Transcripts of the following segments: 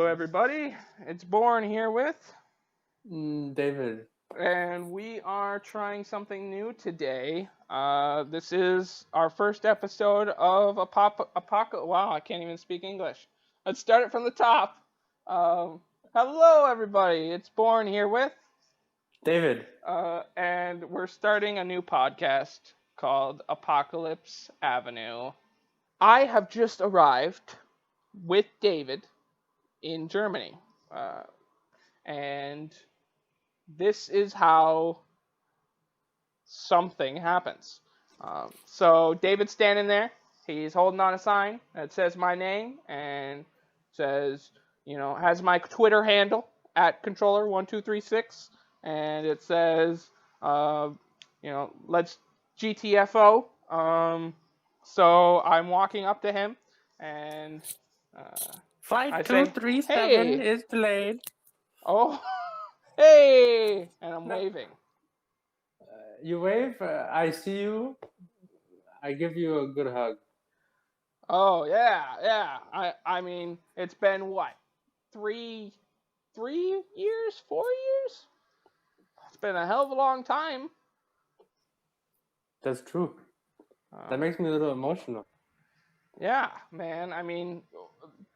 everybody. It's Borne here with, David. and we are trying something new today. This is our first episode of Wow, I can't even speak English. Let's start it from the top. Hello, everybody. It's Borne here with, David. and we're starting a new podcast called Apocalypse Avenue. I have just arrived with David in Germany. And this is how something happens. So David's standing there. He's holding on a sign that says my name and says, has my Twitter handle at controller1236, and it says, let's GTFO. So I'm walking up to him and Flight I say, 237 hey. is delayed. Oh, hey, and I'm waving. You wave, I see you, I give you a good hug. Oh yeah. I mean, it's been what, 3 years, 4 years? It's been a hell of a long time. That's true. That makes me a little emotional. Yeah, man. I mean,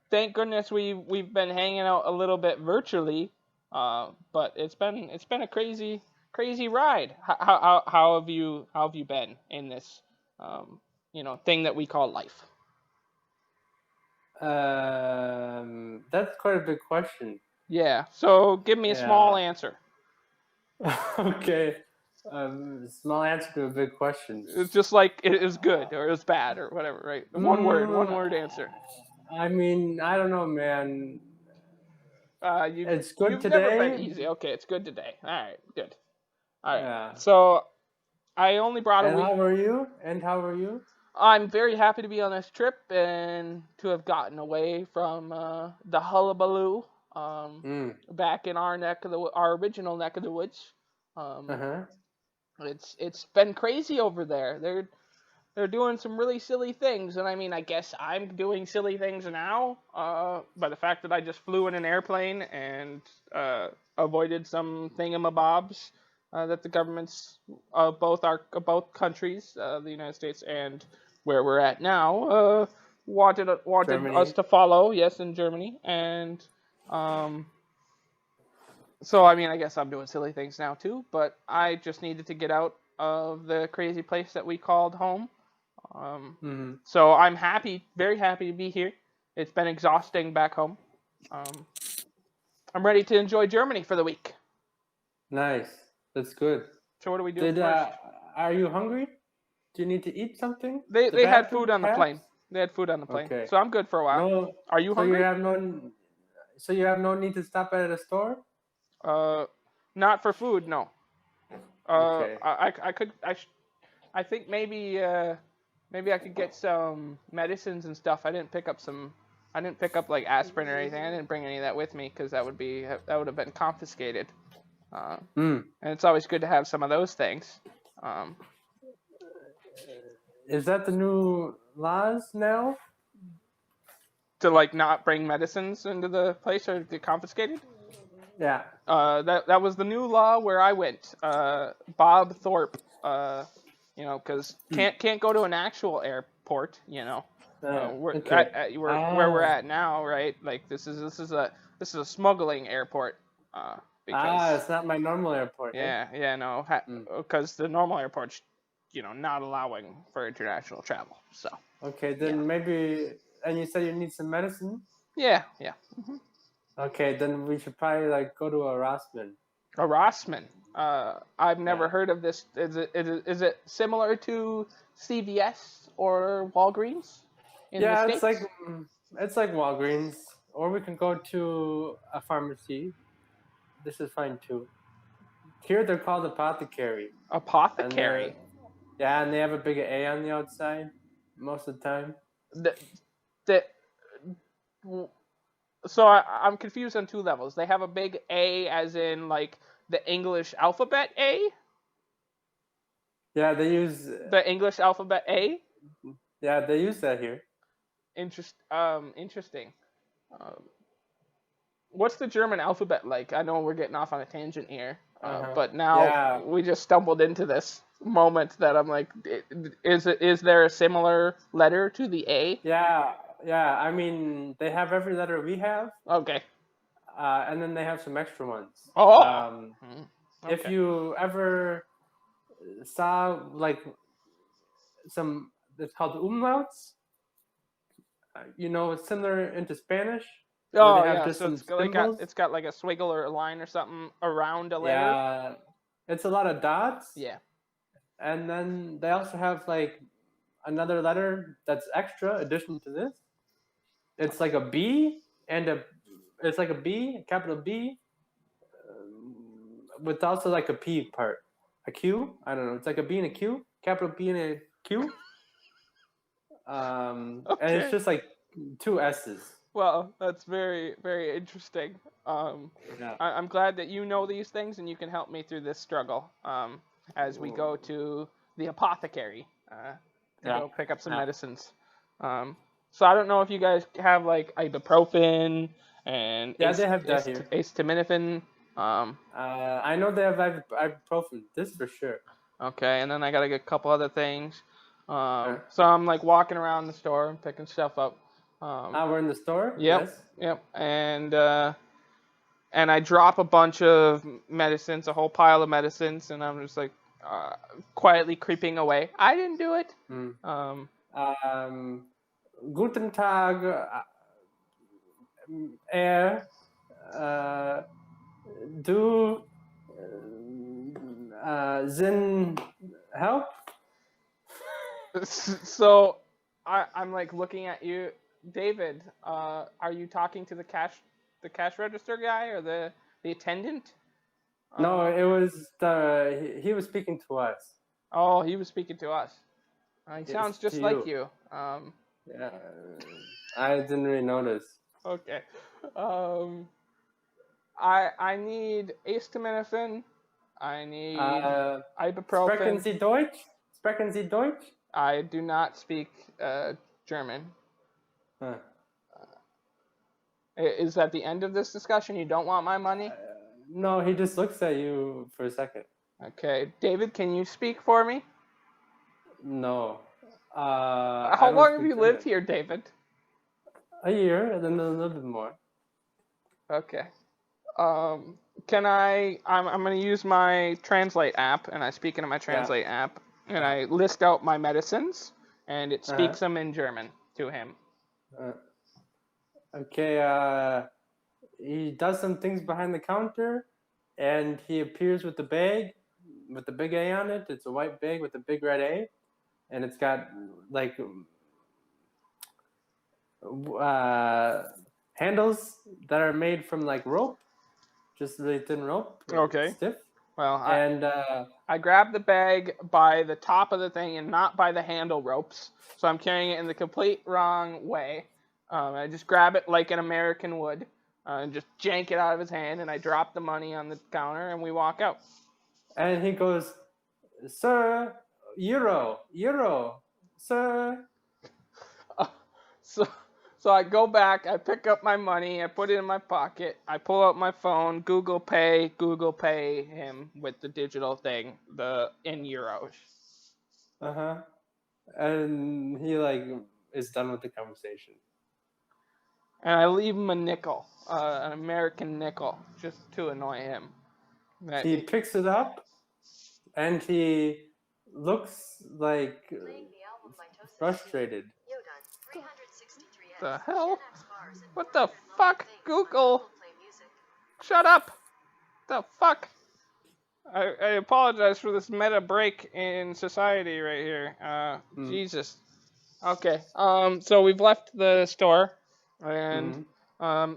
thank goodness we've been hanging out a little bit virtually. But it's been a crazy ride. How have you been in this thing that we call life? That's quite a big question. Yeah. So give me a small answer. Okay. Small answer to a big question. It's just like it is good or it's bad or whatever, right? One word answer. I mean, I don't know, man. It's good You've today. never been easy. Okay, it's good today. All right, good. All right. Yeah. So I only brought a week. How are you? I'm very happy to be on this trip and to have gotten away from the hullabaloo back in our original neck of the woods. It's been crazy over there. They're doing some really silly things, and I mean, I guess I'm doing silly things now by the fact that I just flew in an airplane and avoided some thingamabobs that the governments of both countries, the United States and where we're at now, wanted us to follow. Yes, in Germany, and so I mean, I guess I'm doing silly things now too. But I just needed to get out of the crazy place that we called home. So I'm very happy to be here. It's been exhausting back home. I'm ready to enjoy Germany for the week. Nice. That's good. So what do we do first? Are you hungry? Do you need to eat something? They had food on the plane. They had food on the plane. Okay. So I'm good for a while. No, are you hungry? So you have no need to stop at a store? Not for food, no. Okay. I think maybe I could get some medicines and stuff. I didn't pick up like aspirin or anything. I didn't bring any of that with me because that would have been confiscated. And it's always good to have some of those things. Is that the new laws now? To like not bring medicines into the place or get confiscated? Yeah. That was the new law where I went. Bob Thorpe. Because can't go to an actual airport. Where we're at now, right? Like this is a smuggling airport. It's not my normal airport. No, because the normal airport's not allowing for international travel. So. Okay, then maybe. And you said you need some medicine. Yeah. Mm-hmm. Okay, then we should probably go to a Rossman. A Rossman. I've never heard of this. Is it similar to CVS or Walgreens? It's like Walgreens, or we can go to a pharmacy. This is fine too. Here they're called Apothecary. Apothecary. And they have a big A on the outside most of the time. So I'm confused on two levels. They have a big A as in like the English alphabet A? Yeah, they use the English alphabet A? Yeah, they use that here. Interesting. what's the German alphabet like? I know we're getting off on a tangent here, Uh-huh. but now Yeah. we just stumbled into this moment that I'm like, is there a similar letter to the A? Yeah. Yeah. I mean, they have every letter we have, Okay. and then they have some extra ones. Oh. Mm, If okay. you ever saw like some, it's called umlauts. Similar into Spanish, where they Oh have yeah. just So some it's got symbols. like a swiggle or a line or something around a letter. Yeah, it's a lot of dots, Yeah. and then they also have like another letter that's extra addition to this. It's like a B and it's like a B, a capital B, with also like a P part, a Q. I don't know. It's like a B and a Q, capital B and a Q. And it's Okay. just like two S's. Well, that's very, very interesting. Um, Yeah. I'm glad that you know these things and you can help me through this struggle as we go to the apothecary to Yeah. go pick up some Yeah. medicines. Um, so I don't know if you guys have like ibuprofen and Yeah, they have that here. acetaminophen. Um, I know they have ibuprofen. This for sure. okay, and then I gotta get a couple other things. Uh, So I'm like walking around the store and picking stuff up. we're in the store. Yep, Yes. yep, and I drop a bunch of medicines, a whole pile of medicines, and I'm just like quietly creeping away. I didn't do it. Mm. Um, Um, Guten Tag, er, du, Sinn, help? so I'm like looking at you, David. Are you talking to the cash register guy or the attendant? No, it was he was speaking to us. Oh, he was speaking to us. He Yes, sounds to just like you. you. Yeah, I didn't really notice. Okay. Um, I need acetaminophen. I need Sprechen ibuprofen. Sie Deutsch? Sprechen Sie Deutsch? I do not speak German. Huh. Is that the end of this discussion? You don't want my money? No, he just looks at you for a second. Okay. David, can you speak for me? No. How I don't long have speak you German. lived here, David? A year, and then a little bit more. Okay. Can I'm going to use my Translate app, and I speak into my Yeah. Translate app, and I list out my medicines, and it Uh-huh. speaks them in German to him. Okay, he does some things behind the counter, and he appears with the bag with the big A on it. It's a white bag with a big red A, and it's got like handles that are made from like rope, just really thin rope, Okay. stiff. Well, And I grab the bag by the top of the thing and not by the handle ropes, so I'm carrying it in the complete wrong way. I just grab it like an American would, and just jank it out of his hand, and I drop the money on the counter, and we walk out. he goes, "Sir, euro, sir." So, so I go back, I pick up my money, I put it in my pocket, I pull out my phone, Google Pay him with the digital thing, in euros. Uh-huh. And he like is done with the conversation. And I leave him a nickel, an American nickel, just to annoy him. He picks it up and he looks like frustrated. The hell? What the fuck? Google! Shut up! The fuck? I apologize for this meta break in society right here. Jesus. Okay. So we've left the store, and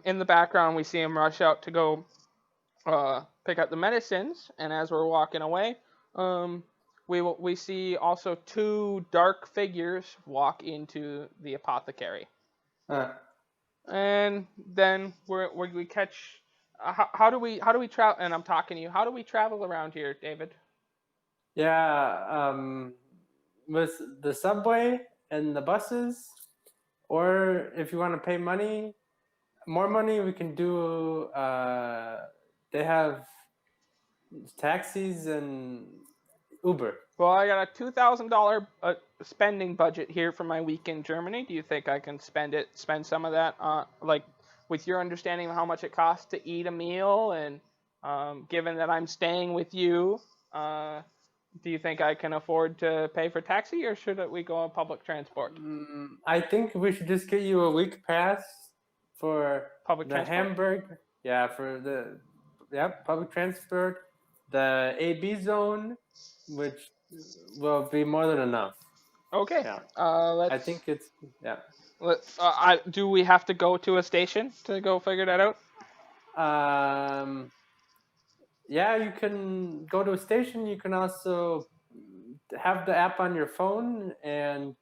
in the background we see him rush out to go pick up the medicines. And as we're walking away, we see also two dark figures walk into the apothecary. And then we catch. How do we travel? And I'm talking to you. How do we travel around here, David? Yeah, with the subway and the buses, or if you want to pay money, more money, we can do. They have taxis and Uber. Well, I got a $2,000 spending budget here for my week in Germany. Do you think I can spend some of that, like with your understanding of how much it costs to eat a meal, and given that I'm staying with you, do you think I can afford to pay for taxi, or should we go on public transport? I think we should just get you a week pass for Public the transport? Hamburg. Yeah, for the public transport, the AB zone, which will be more than enough. Okay. Yeah, Let's. I think it's yeah. Do we have to go to a station to go figure that out? Yeah, you can go to a station. You can also have the app on your phone and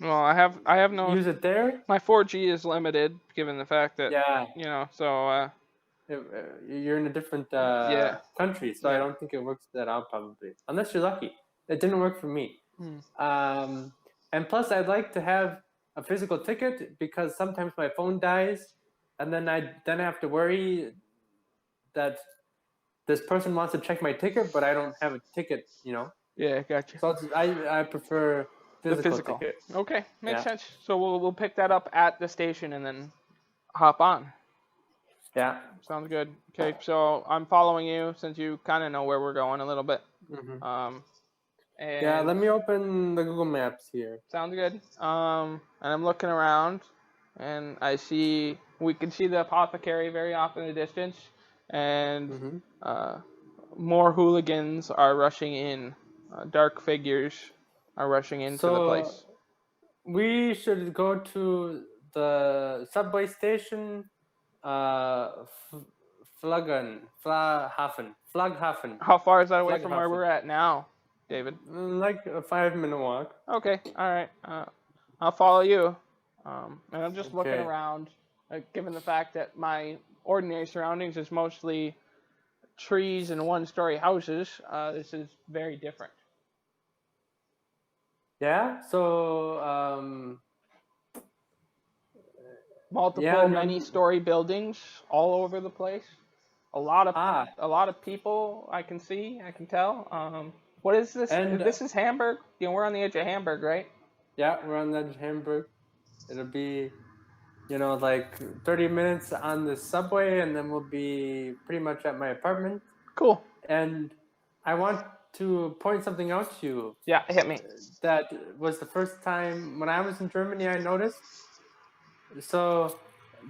Well, I have no. use it there. My 4G is limited, given the fact that Yeah, So you're in a different yeah, country, so I yeah. don't think it works that out probably, unless you're lucky. It didn't work for me. Hmm. And plus, I'd like to have a physical ticket because sometimes my phone dies, and then I have to worry that this person wants to check my ticket, but I don't have a ticket. Yeah, gotcha. So I prefer The physical physical. ticket. Okay, makes Yeah, sense. So we'll pick that up at the station and then hop on. yeah. Sounds good. Okay, so I'm following you since you kind of know where we're going a little bit. Hmm. Yeah, And let me open the Google Maps here. sounds good. And I'm looking around, and we can see the apothecary very off in the distance, and Hmm. more hooligans are rushing in. Dark figures are rushing into the So place. we should go to the subway station, Flaghafen, How far is that away from where Flaghafen. we're at now, David? Like a 5-minute walk. Okay, all right. I'll follow you. And I'm just looking Okay. around, given the fact that my ordinary surroundings is mostly trees and one-story houses. This is very different. Yeah. So Multiple, many-story buildings all over the place. A lot of ah a lot of people I can see. I can tell. What is this? and This is Hamburg. We're on the edge of Hamburg, right? yeah, we're on that Hamburg. It'll be like 30 minutes on the subway, and then we'll be pretty much at my apartment. Cool. And I want to point something out to you. Yeah, hit me. That was the first time when I was in Germany I noticed. So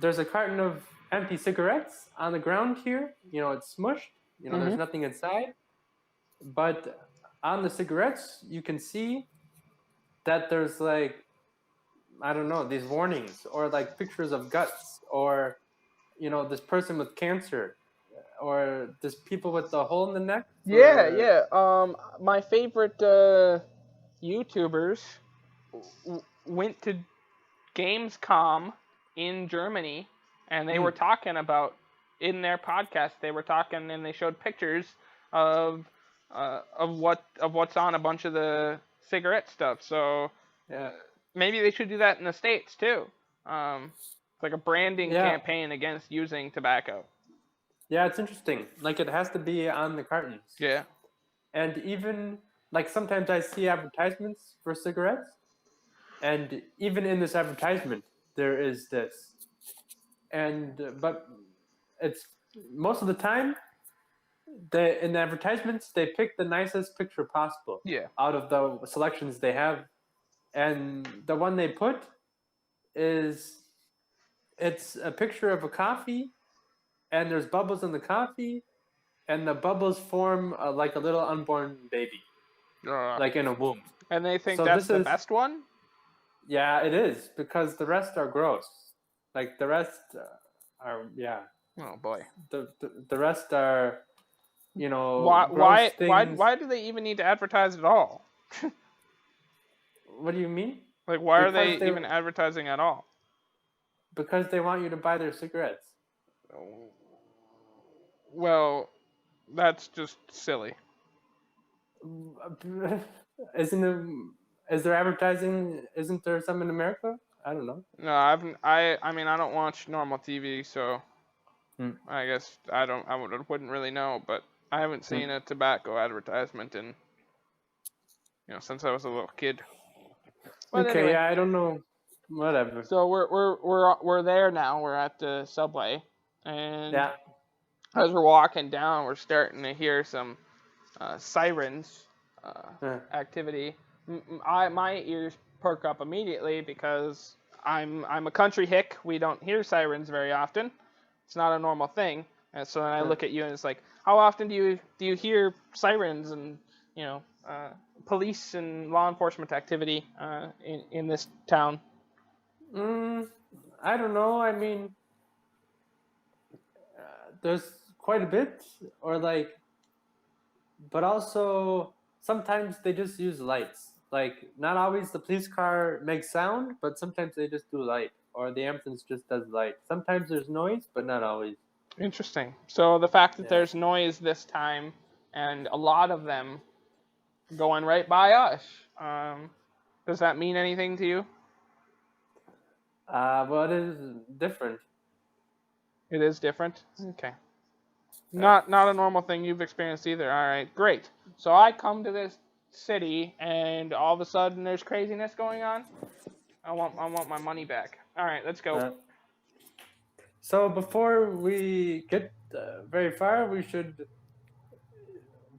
there's a carton of empty cigarettes on the ground here. It's smushed. There's nothing inside. But on the cigarettes, you can see that there's like, I don't know, these warnings or like pictures of guts or, this person with cancer or this people with the hole in the neck. Yeah. My favorite YouTubers went to Gamescom in Germany, and they were talking about in their podcast. They were talking, and they showed pictures of what's on a bunch of the cigarette stuff. So Yeah. maybe they should do that in the States too. It's like a branding Yeah. campaign against using tobacco. Yeah, it's interesting. Like it has to be on the cartons. Yeah. And even like sometimes I see advertisements for cigarettes, and even in this advertisement there is this. And but it's most of the time in the advertisements they pick the nicest picture possible. Yeah. Out of the selections they have, and the one they put it's a picture of a coffee, and there's bubbles in the coffee, and the bubbles form like a little unborn baby, like in a womb. And they think So that's this the is- best one? Yeah, it is, because the rest are gross. Like the rest are Oh boy. the rest are Why gross things. why do they even need to advertise at all? What do you mean? Like why are Because they even advertising at all? Because they want you to buy their cigarettes. Well, that's just silly. Isn't there advertising? Isn't there some in America? I don't know. No, I mean, I don't watch normal TV, so Hmm. I guess wouldn't really know. But I haven't Hmm. seen a tobacco advertisement in, since I was a little kid. But Okay, anyway, yeah, I don't know. Whatever. so we're there now. We're at the subway, and Yeah. as we're walking down, we're starting to hear some sirens Uh, activity. My ears perk up immediately because I'm a country hick. We don't hear sirens very often. It's not a normal thing. And so then I uh, look at you and it's like, how often do you hear sirens and police and law enforcement activity in this town? mm, I don't know. I mean, there's quite a bit, or like, but also sometimes they just use lights. Like, not always the police car makes sound, but sometimes they just do light, or the ambulance just does light. Sometimes there's noise, but not always. Interesting. So the fact that Yeah. there's noise this time and a lot of them going right by us, does that mean anything to you? Well, it is different. It is different. Okay. Uh, Not a normal thing you've experienced either. All right, great. So I come to this city and all of a sudden there's craziness going on. I want my money back. All right, let's go. uh, so before we get very far, we should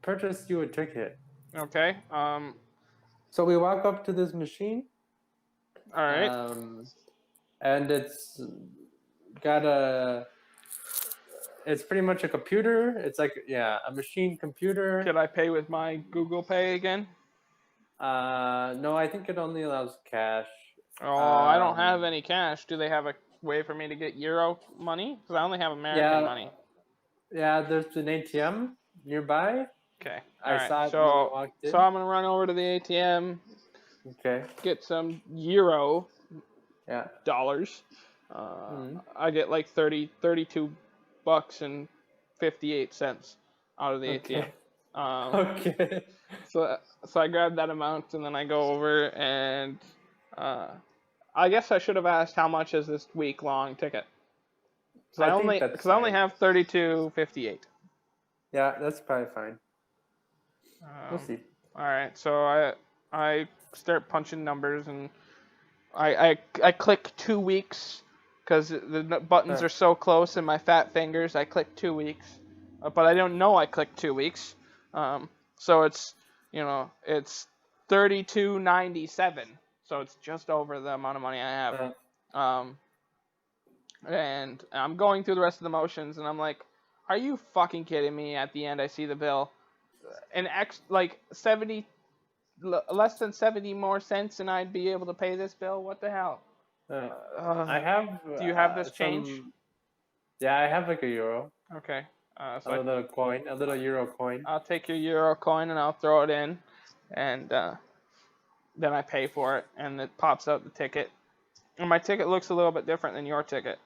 purchase you a ticket. Okay. So we walk up to this machine, All right. um, and got a. It's pretty much a computer. It's like a machine computer. Could I pay with my Google Pay again? No, I think it only allows cash. Oh, I don't have any cash. Do they have a way for me to get euro money? Because I only have American Yeah, money. yeah. There's an ATM nearby. Okay. All I right. saw it when we So walked so in. I'm gonna run over to the ATM, Okay. get some euro Yeah. dollars. Mhm. I get like 32 bucks and 58 cents out of the ATM. Okay. Um, Okay. so I grab that amount and then I go over and uh, I guess I should have asked how much is this week long ticket because I think that's I only fine. have 32.58. Yeah, that's probably fine. We'll Um, see. all right, so I start punching numbers and I click 2 weeks because the buttons Huh. are so close in my fat fingers. I click 2 weeks, but I don't know I clicked 2 weeks. So it's 32.97. So it's just over the amount of money I have. Uh, Um, and I'm going through the rest of the motions, and I'm like, are you fucking kidding me? At the end, I see the bill, like 70 less than 70 more cents and I'd be able to pay this bill. What the hell? uh, Uh, I have do you have this change? some. Yeah, I have like a euro, Okay. a little coin, a little euro coin. I'll take your euro coin and I'll throw it in, and then I pay for it, and it pops out the ticket. And my ticket looks a little bit different than your ticket.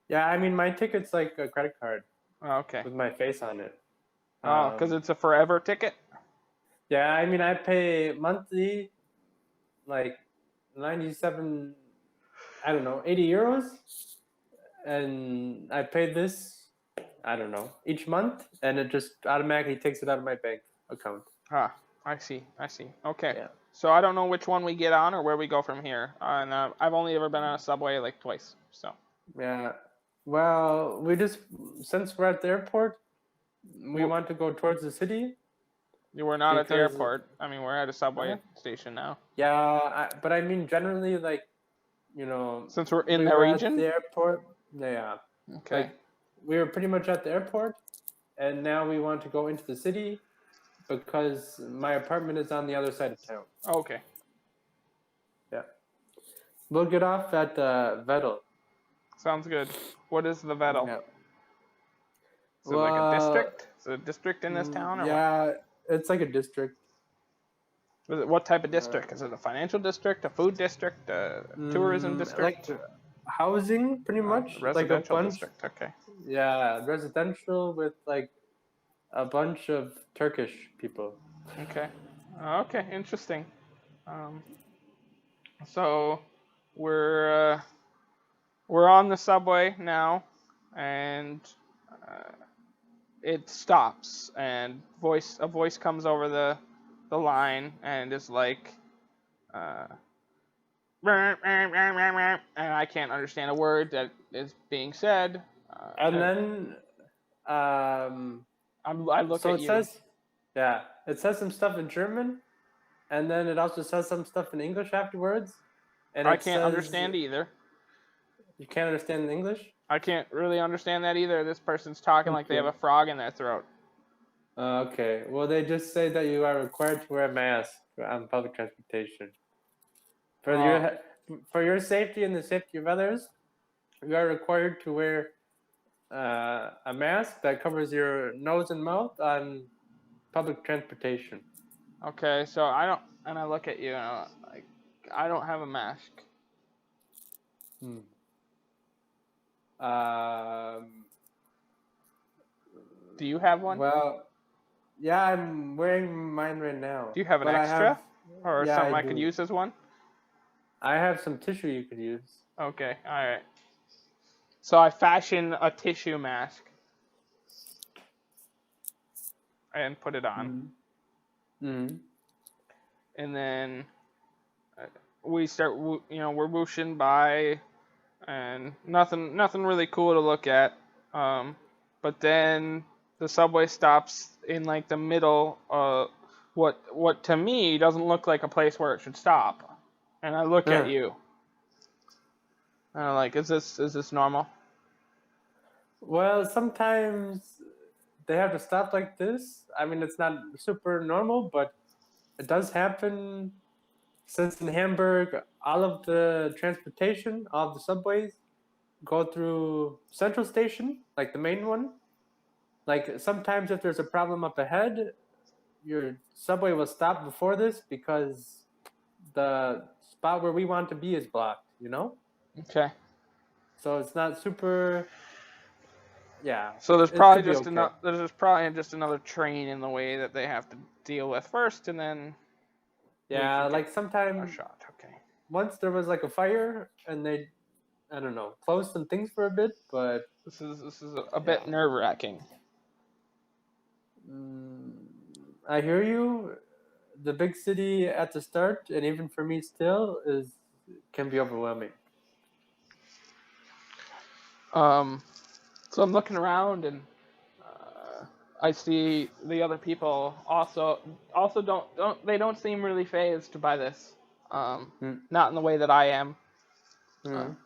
Yeah, I mean my ticket's like a credit card Oh, okay. with my face on it. Oh, because Um, it's a forever ticket. yeah, I mean I pay monthly, like 97. I don't know, 80 euros, and I pay this. I don't know, each month, and it just automatically takes it out of my bank account. Ah, I see. I see. Okay. Yeah. So I don't know which one we get on or where we go from here. And I've only ever been on a subway like twice. So. Yeah. Well, since we're at the airport, we Well, want to go towards the city you were not at the because, airport. I mean, we're at a subway huh? station now. Yeah, but I mean generally, like, Since we're in we the were at region? the airport. Yeah, Okay. like we were pretty much at the airport, and now we want to go into the city because my apartment is on the other side of town. Okay. Yeah, we'll get off at Vettel. Sounds good. What is the Vettel? Yeah. Is it like a Well, district? Is it a district in this town or what? yeah, it's like a district. What type of district? Is it a financial district, a food district, a tourism district? Like housing, pretty much. Like a Residential bunch. district. Okay. Yeah, residential with like a bunch of Turkish people. Okay. Okay. Interesting. So we're on the subway now, and it stops, and a voice comes over the line and is like, uh, and I can't understand a word that is being said. And then I look so at it you. says, yeah, it says some stuff in German, and then it also says some stuff in English afterwards. And I it can't says understand either. you can't understand English. I can't really understand that either. This person's talking like they have Okay. a frog in their throat. Okay. Well, they just say that you are required to wear a mask on public transportation Oh, for your safety and the safety of others. You are required to wear a mask that covers your nose and mouth on public transportation. okay. So and I look at you, and like, I don't have a mask. Hmm. Um, Do you have one? well, yeah, I'm wearing mine right now, Do you have an but I have, extra, or yeah, I something I could do. use as one? I have some tissue you could use. Okay, all right. So I fashion a tissue mask and put it on, Mm-hmm. and then we start. We're whooshing by, and nothing really cool to look at. But then the subway stops in like the middle. What to me doesn't look like a place where it should stop, and I look at Uh, you. And I'm like, is this normal? well, sometimes they have to stop like this. I mean, it's not super normal, but it does happen. Since in Hamburg, all of the transportation, all of the subways go through Central Station, like the main one. Like sometimes if there's a problem up ahead, your subway will stop before this because the spot where we want to be is blocked, you know? Okay. So it's not super, yeah, So it could be okay. there's probably just another train in the way that they have to deal with first, and then we Yeah, can get like our sometime shot. Okay. once there was like a fire and they, I don't know, closed some things for a bit, but This is a yeah. bit nerve wracking. Mm, I hear you. The big city at the start, and even for me still, is can be overwhelming. So I'm looking around, and I see the other people also don't seem really phased by this. Mm, Not in the way that I am. Uh, mm,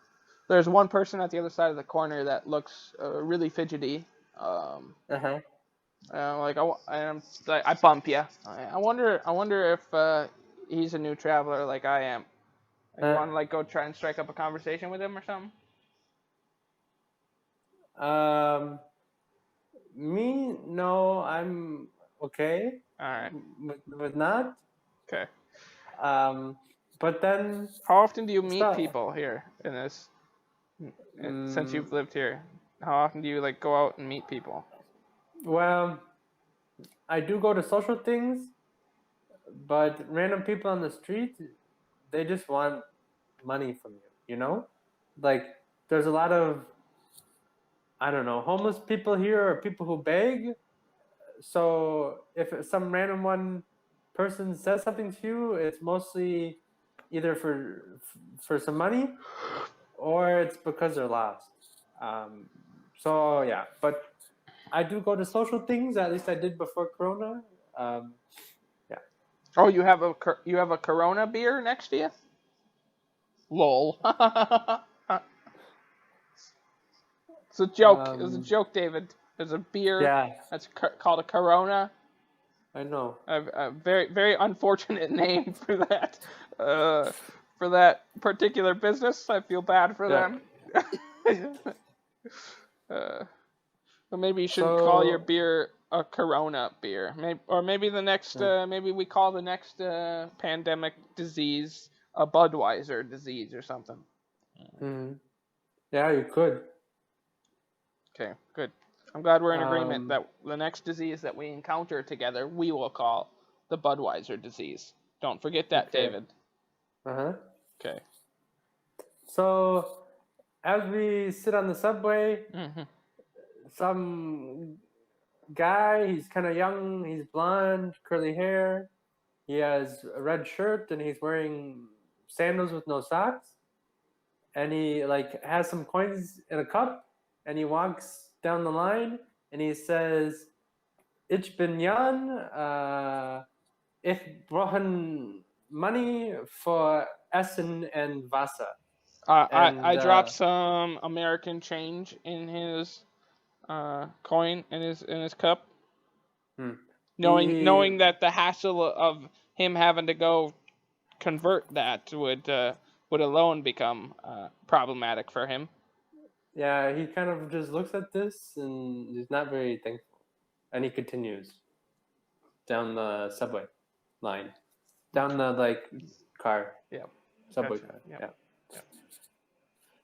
there's one person at the other side of the corner that looks really fidgety. Um, uh-huh. like I bump you. I wonder if he's a new traveler like I am. You Uh, want to like go try and strike up a conversation with him or something? um, me, no, I'm okay All right. with not. Okay. Um, but then How often do you meet stuff. people here in this? Since Mm, you've lived here, how often do you like go out and meet people? well, I do go to social things, but random people on the street, they just want money from you, you know? Like, there's a lot of, I don't know, homeless people here or people who beg. So if some random one person says something to you, it's mostly either for some money or it's because they're lost. Um, so yeah, but I do go to social things. At least I did before Corona. Um, yeah. Oh, you have a Corona beer next to you? Lol. It's a joke. It's a Um, joke, David. There's a beer yeah, that's called a Corona. I know. A very very unfortunate name uh, for that particular business. I feel bad for Yeah. them. uh, but maybe you shouldn't call your So beer a Corona beer. Maybe the next maybe we call the next pandemic disease a Budweiser disease or something. mhm. Yeah, you could. Okay, good. I'm glad we're in agreement Um, that the next disease that we encounter together we will call the Budweiser disease. Don't forget that, okay. David. Uh huh. Okay. So as we sit on the subway, Mm-hmm. some guy, he's kind of young, he's blonde, curly hair. He has a red shirt and he's wearing sandals with no socks. And he like has some coins in a cup and he walks down the line and he says, Ich bin Jan, ich brauche money for Essen and Wasser. I And dropped some American change in his coin in his cup, hmm, knowing that the hassle of him having to go convert that would alone become problematic for him. yeah, he kind of just looks at this and he's not very thankful. And he continues down the subway line, down the like car, Yep. subway Gotcha. car. Yep. Yeah. Yep.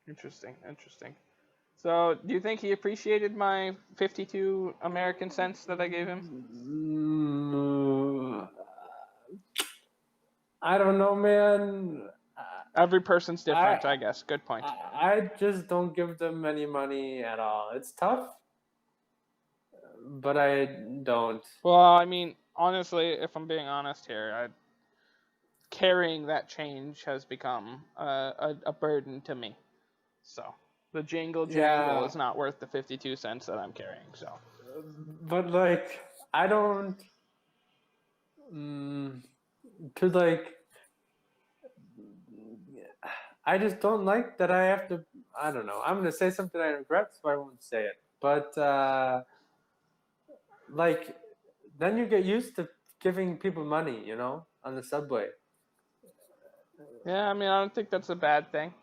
Interesting. So, do you think he appreciated my 52 American cents that I gave him? Mm, I don't know, man. Every person's I different, I guess. Good point. I just don't give them any money at all. It's tough, but I don't. Well, I mean, honestly, if I'm being honest here, carrying that change has become a burden to me. So, the jingle jangle Yeah, is not worth the 52 cents that I'm carrying. So, but like I don't. Mm, to like I just don't like that I have to. I don't know. I'm gonna say something I regret, so I won't say it. But like, then you get used to giving people money, on the subway. yeah, I mean, I don't think that's a bad thing.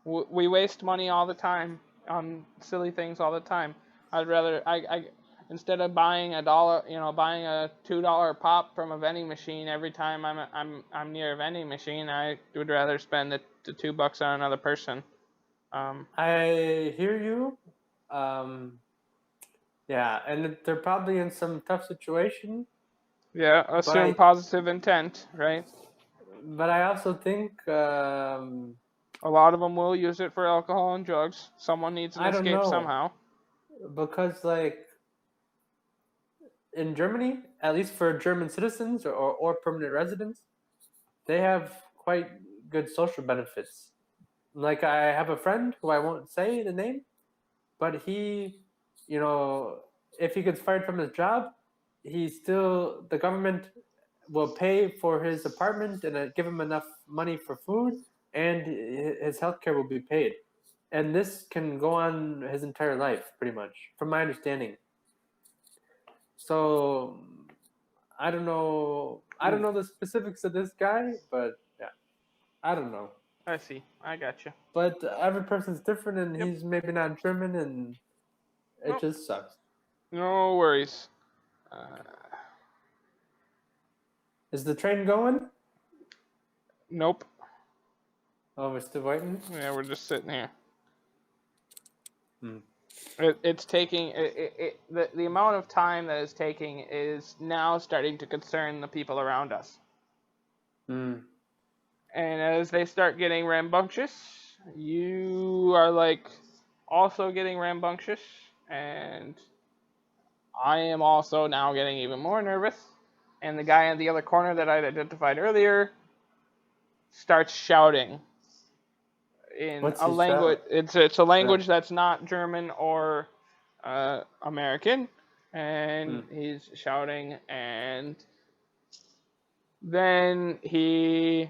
We waste money all the time on silly things all the time. I'd rather I instead of buying buying a $2 pop from a vending machine every time I'm near a vending machine, I would rather spend the $2 on another person. I hear you. Um, yeah, and they're probably in some tough situation. Yeah, But assume positive intent, right? I also think A lot of them will use it for alcohol and drugs. Someone needs an I don't escape know somehow. because like in Germany, at least for German citizens or permanent residents, they have quite good social benefits. Like I have a friend who I won't say the name, but he, you know, if he gets fired from his job, the government will pay for his apartment and give him enough money for food, and his health care will be paid. And this can go on his entire life, pretty much, from my understanding. So I don't know. I don't know the specifics of this guy, but yeah, I don't know. I see. I got you. But every person's different, and Yep. he's maybe not German, and it Nope. just sucks. No worries. Uh, Is the train going? nope. Oh, we're still waiting. Yeah, we're just sitting here. Hmm. It's taking the amount of time that it's taking is now starting to concern the people around us. Hmm. And as they start getting rambunctious, you are like also getting rambunctious, and I am also now getting even more nervous. And the guy in the other corner that I identified earlier starts shouting in What's a his language. shout? It's a Yeah. language that's not German or American, and Hmm. he's shouting, and then he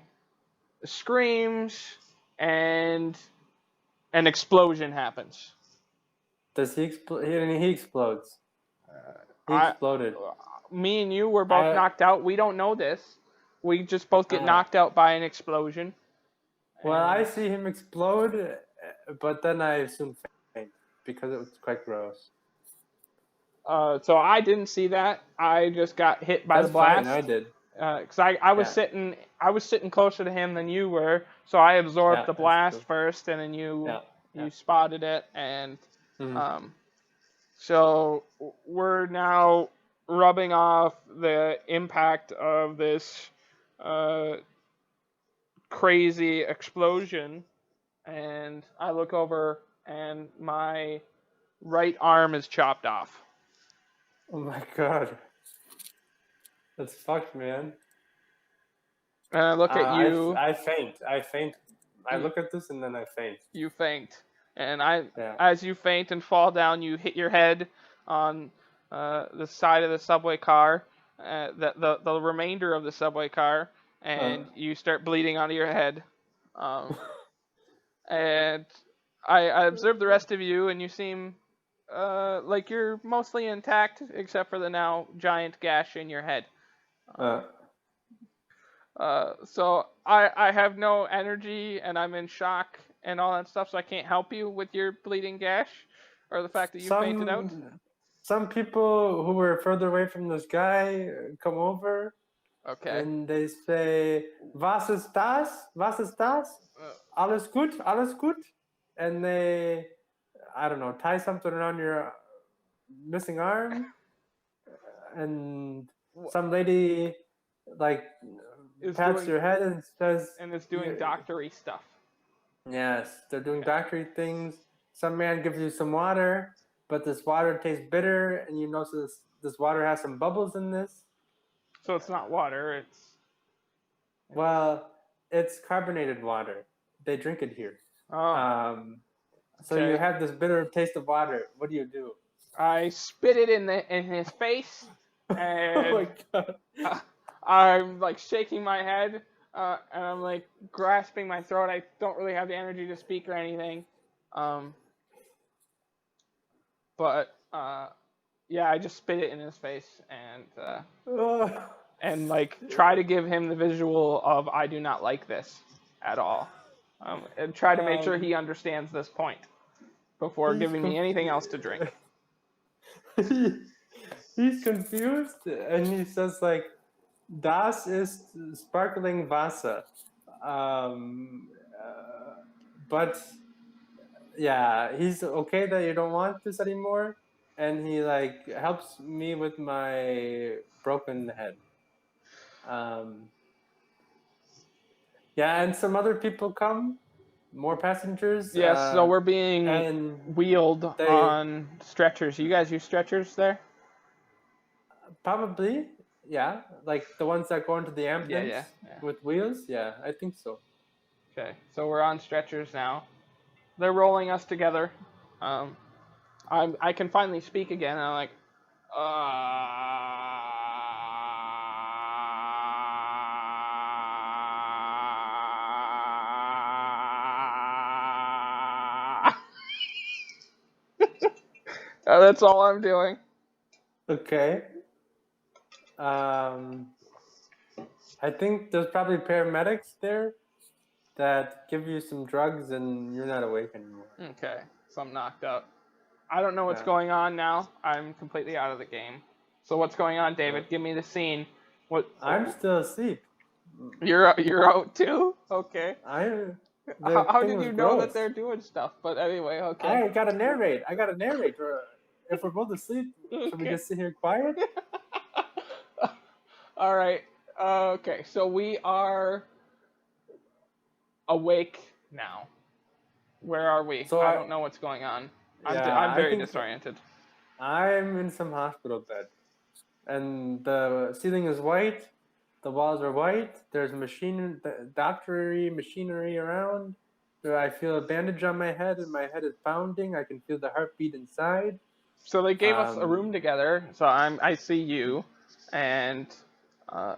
screams, and an explosion happens. Does he explode? He explodes. He I, exploded. Me and you were both I. knocked out. We don't know this. We just both get Uh, knocked out by an explosion, well, I and see him explode, but then I assume faint because it was quite gross. so I didn't see that. I just got hit by the That's fine. I blast. did. Because Yeah. I was sitting closer to him than you were, so I absorbed Yeah. the That's blast true. first, and then Yeah. Yeah. you spotted it, and Hmm. um, so we're now rubbing off the impact of this uh, crazy explosion, and I look over, and my right arm is chopped off. Oh my god. That's fucked, man. And I look at you. I faint. I You, look at this and then I faint. you faint, and Yeah. as you faint and fall down, you hit your head on the side of the subway car, the remainder of the subway car, Uh, and you start bleeding out of your head. Um, and I observe the rest of you, and you seem like you're mostly intact, except for the now giant gash in your head. uh, So I have no energy, and I'm in shock and all that stuff, so I can't help you with your bleeding gash, or the fact that you fainted out. some people who were further away from this guy come over Okay. and they say, "Was ist das? Was ist das? Alles gut? Alles gut?" And they, I don't know, tie something around your missing arm, and some lady like Is pats doing your head and says, and is doing doctory stuff. yes, they're doing Okay. doctory things. Some man gives you some water, but this water tastes bitter, and you notice this water has some bubbles in this. So it's not water. It's Well, it's carbonated water. They drink it here. oh. So you Okay. have this bitter taste of water. What do? I spit it in his face, Oh and my god. I'm like shaking my head, and I'm like grasping my throat. I don't really have the energy to speak or anything. But yeah, I just spit it in his face and like try to give him the visual of I do not like this at all, and try to make sure he understands this point before He's giving me anything else to drink. he's confused, and he says like, "Das ist sparkling Wasser," but yeah, he's okay that you don't want this anymore, and he like helps me with my broken head. Yeah, and some other people come, more passengers, Yes, so we're being and wheeled they on stretchers. You guys use stretchers there? probably, yeah, like the ones that go into the Yeah, ambulance yeah. with wheels. Yeah, I think so. Okay, so we're on stretchers now. They're rolling us together. Um, I can finally speak again. And I'm like, that's all I'm doing. Okay. I think there's probably paramedics there that give you some drugs and you're not awake anymore. Okay, so I'm knocked out. I don't know what's Yeah. going on now. I'm completely out of the game. So what's going on, David? Give me the scene. What? I'm still asleep. You're out too? Okay. The How thing did was you know gross. that they're doing stuff? But anyway, okay. I gotta narrate. If we're both asleep, should we Okay. just sit here quiet? All right. Okay. So we are awake now. Where are we? So I don't know what's going on. yeah, I'm I very think disoriented. I'm in some hospital bed, and the ceiling is white. The walls are white. There's doctory machinery around. I feel a bandage on my head, and my head is pounding. I can feel the heartbeat inside. So they gave us a room Um, together. So I see you, and uh,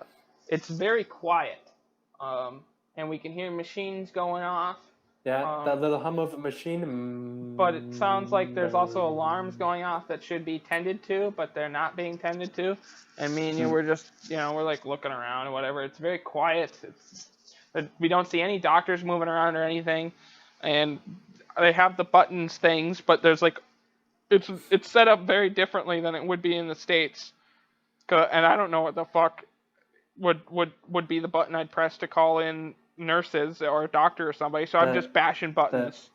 it's very quiet. And we can hear machines going off. yeah, that Um, little hum of a machine. but it sounds like there's also alarms going off that should be tended to, but they're not being tended to. And me and you were just, we're like looking around or whatever. It's very quiet. We don't see any doctors moving around or anything. And they have the buttons things, but there's like, it's set up very differently than it would be in the States. And I don't know what the fuck would be the button I'd press to call in nurses or a doctor or somebody. So I'm just bashing buttons.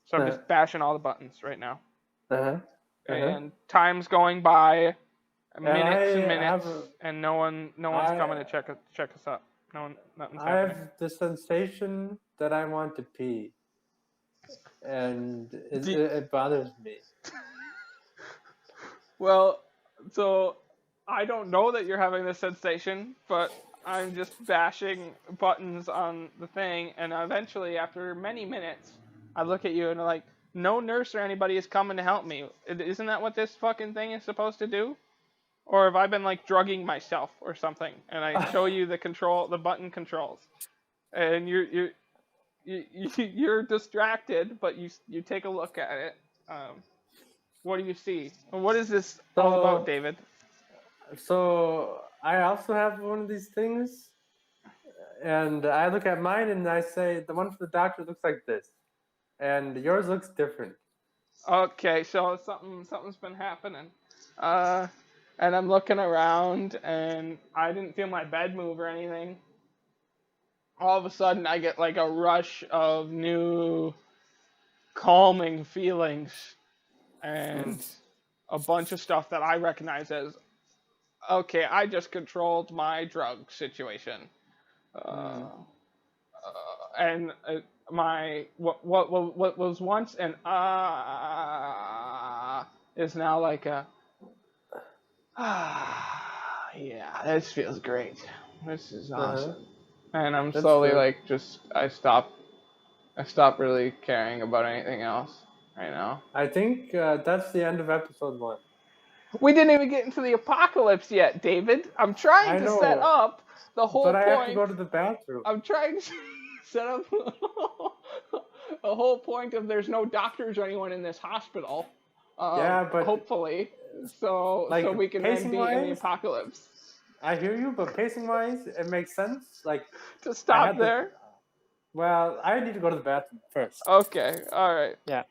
So I'm just bashing all the buttons right now. And time's going by, minutes and minutes, and no one's coming to check us up. Nothing's I happening. have the sensation that I want to pee, and Do- it bothers me. Well, so I don't know that you're having this sensation, but I'm just bashing buttons on the thing, and eventually, after many minutes, I look at you and I'm like, no nurse or anybody is coming to help me. Isn't that what this fucking thing is supposed to do? Or have I been like drugging myself or something? And I show you the button controls, and you're distracted, but you take a look at it. What do you see? What is this all about, So, David? so I also have one of these things, and I look at mine and I say the one for the doctor looks like this, and yours looks different. Okay, so something's been happening. Uh, and I'm looking around, and I didn't feel my bed move or anything. All of a sudden, I get like a rush of new calming feelings Hmm. and a bunch of stuff that I recognize as okay. I just controlled my drug situation. Hmm. Uh, and my what was once an is now like a yeah, this feels great. This is Uh-huh. awesome. And I'm That's slowly good. like just I stop really caring about anything else right now. I think that's the end of episode 1. We didn't even get into the apocalypse yet, David. I'm trying I to set know, up the whole but I have to point. go to the bathroom. I'm trying to set up the whole point of there's no doctors or anyone in this hospital. Yeah, but Hopefully, so we like can then pacing be in the wise, apocalypse. I hear you, but pacing wise, it makes sense. Like To I stop had the there. well, I need to go to the bathroom first. Okay, all right. Yeah.